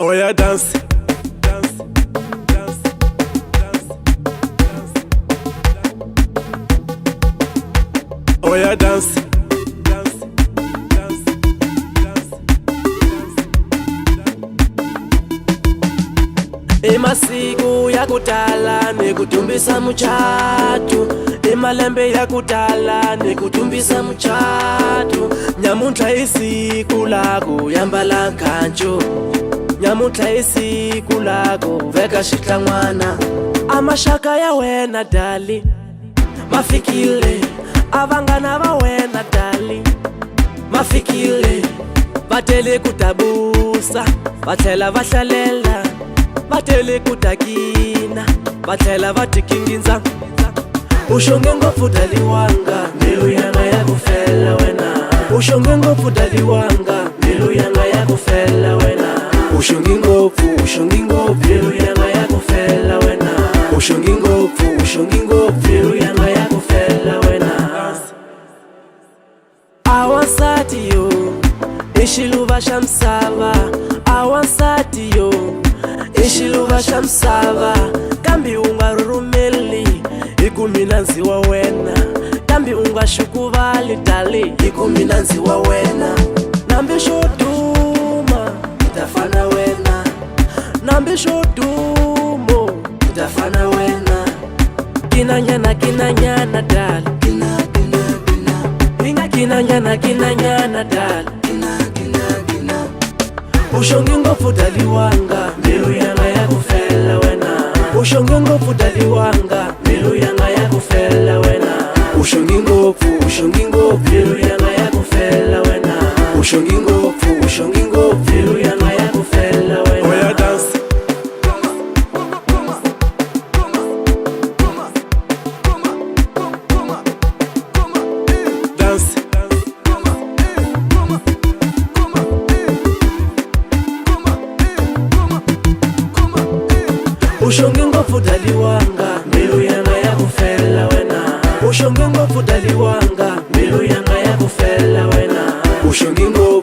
Oh yeah, dance, dance, dance, dance, dance. Oh yeah, dance, dance, dance, dance, dance. Emasiku yakudala nekutumbisa muchatu, emalembe yakudala nekutumbisa muchatu. Nyamuntlha isiku lako yambala nkhancho, nyamuntlha isiku lako veka xitlangwana. Amaxaka ya wena dali mafikile, avangana va wena dali mafikile. Va tele ku tabusa, va tlhela va hlalela, va tele ku takina, va tlhela va tikingindza. U xonge ngopfu daliwanga, mbilu yanga ya ku fela wena. U xonge ngopfu daliwanga, mbilu yanga ya ku fela wena. U xonge ngopfu, mbilu yanga ya ku fela wena. U xonge ngopfu, mbilu yanga ya ku fela wena. Awansati yo i xiluva xa misava, awansati yo i xiluva xa misava. Kambe u nga rhurhumeli hi ku mina ndzi wa wena, kambe u nga xukuvali dali hi ku mina ndzi wa wena. Nambi xo duma hi ta fana wena, nambi xo dumo hi ta fana wena. Kinanyana kinanyana dali, kinanyana dali. U xonge ngopfu daliwanga, mbilu yanga ya ku fela wena. U xonge ngopfu daliwanga, mbilu yanga ya ku fela wena. U xonge ngopfu, mbilu yanga ya ku fela wena. U xonge ngopfu, mbilu yanga ya ku fela wena. Oh yeah, dance. Dance. U xonge ngopfu daliwanga, mbilu yanga ya ku fela wena. U xonge ngopfu daliwanga, mbilu yanga ya ku fela wena. U xonge ngopfu.